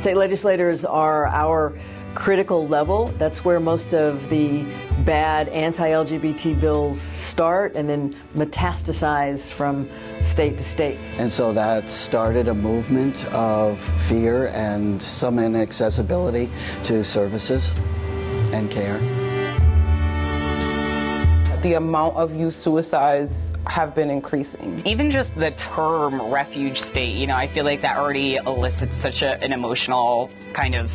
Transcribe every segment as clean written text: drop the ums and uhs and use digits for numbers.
State legislators are our critical level. That's where most of the bad anti-LGBT bills start and then metastasize from state to state. And so that started a movement of fear and some inaccessibility to services and care. The amount of youth suicides have been increasing. Even just the term refuge state, I feel like that already elicits such an emotional kind of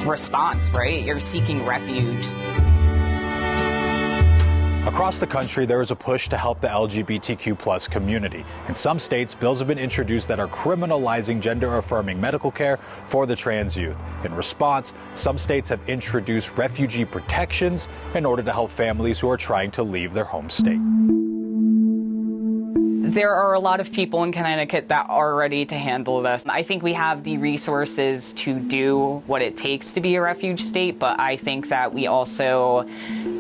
response, right? You're seeking refuge. Across the country, there is a push to help the LGBTQ+ community. In some states, bills have been introduced that are criminalizing gender-affirming medical care for the trans youth. In response, some states have introduced refugee protections in order to help families who are trying to leave their home state. There are a lot of people in Connecticut that are ready to handle this. I think we have the resources to do what it takes to be a refuge state, but I think that we also,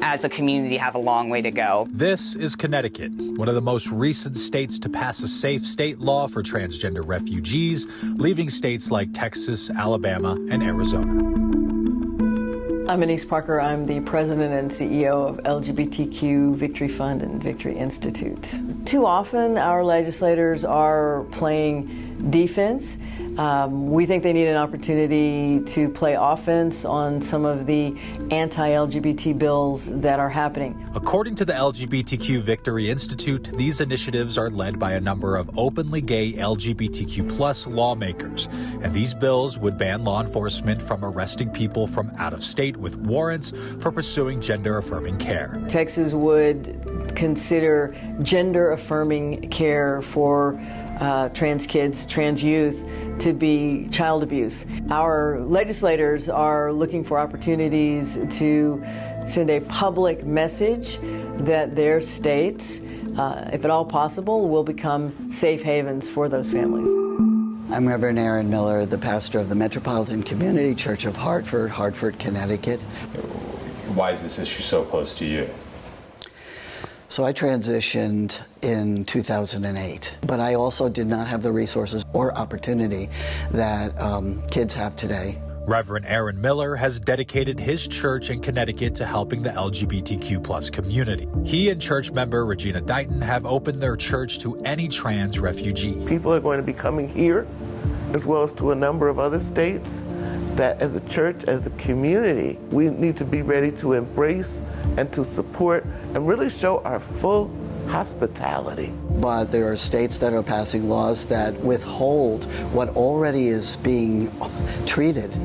as a community, have a long way to go. This is Connecticut, one of the most recent states to pass a safe state law for transgender refugees, leaving states like Texas, Alabama, and Arizona. I'm Anise Parker. I'm the president and CEO of LGBTQ Victory Fund and Victory Institute. Too often, our legislators are playing defense. We think they need an opportunity to play offense on some of the anti-LGBT bills that are happening. According to the LGBTQ Victory Institute, these initiatives are led by a number of openly gay LGBTQ+ lawmakers, and these bills would ban law enforcement from arresting people from out of state with warrants for pursuing gender-affirming care. Texas would consider gender-affirming care for trans kids, trans youth, to be child abuse. Our legislators are looking for opportunities to send a public message that their states, if at all possible, will become safe havens for those families. I'm Reverend Aaron Miller, the pastor of the Metropolitan Community Church of Hartford, Hartford, Connecticut. Why is this issue so close to you? So I transitioned in 2008, but I also did not have the resources or opportunity that kids have today. Reverend Aaron Miller has dedicated his church in Connecticut to helping the LGBTQ+ community. He and church member Regina Dighton have opened their church to any trans refugee. People are going to be coming here, as well as to a number of other states, that as a church, as a community, we need to be ready to embrace and to support and really show our full hospitality. But there are states that are passing laws that withhold what already is being treated.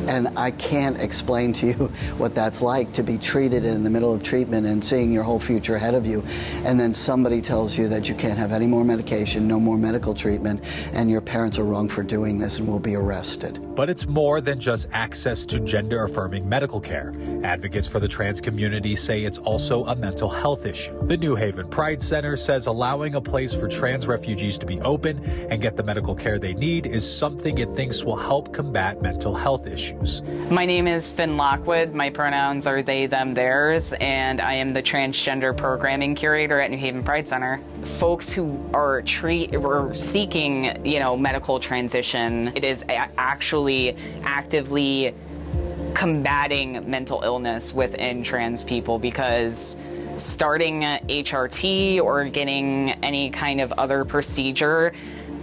And I can't explain to you what that's like, to be treated in the middle of treatment and seeing your whole future ahead of you. And then somebody tells you that you can't have any more medication, no more medical treatment, and your parents are wrong for doing this and will be arrested. But it's more than just access to gender-affirming medical care. Advocates for the trans community say it's also a mental health issue. The New Haven Pride Center says allowing a place for trans refugees to be open and get the medical care they need is something it thinks will help combat mental health issues. My name is Finn Lockwood. My pronouns are they, them, theirs, and I am the transgender programming curator at New Haven Pride Center. Folks who are seeking, medical transition, it is actually actively combating mental illness within trans people, because starting HRT or getting any kind of other procedure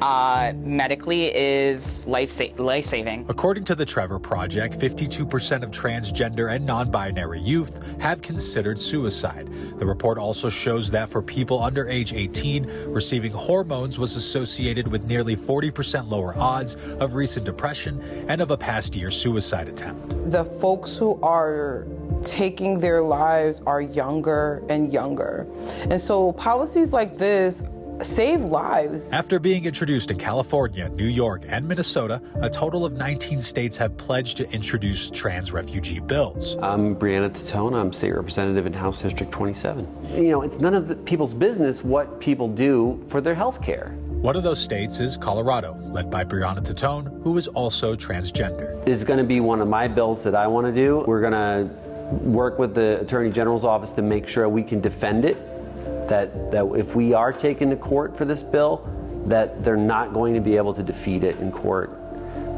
medically is life-saving. According to the Trevor Project, 52% of transgender and non-binary youth have considered suicide. The report also shows that for people under age 18, receiving hormones was associated with nearly 40% lower odds of recent depression and of a past year suicide attempt. The folks who are taking their lives are younger and younger. And so policies like this save lives. After being introduced in California, New York, and Minnesota, a total of 19 states have pledged to introduce trans refugee bills. I'm Brianna Titone. I'm state representative in House District 27. It's none of the people's business what people do for their health care. One of those states is Colorado, led by Brianna Titone, who is also transgender. This is going to be one of my bills that I want to do. We're going to work with the Attorney General's office to make sure we can defend it. That if we are taken to court for this bill, that they're not going to be able to defeat it in court,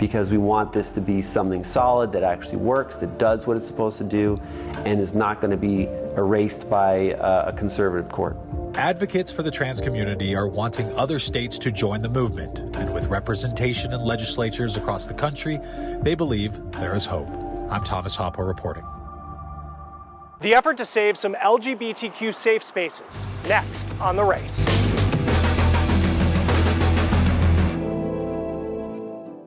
because we want this to be something solid that actually works, that does what it's supposed to do, and is not going to be erased by a conservative court. Advocates for the trans community are wanting other states to join the movement, and with representation in legislatures across the country, they believe there is hope. I'm Thomas Hoppo reporting. The effort to save some LGBTQ safe spaces, next on The Race.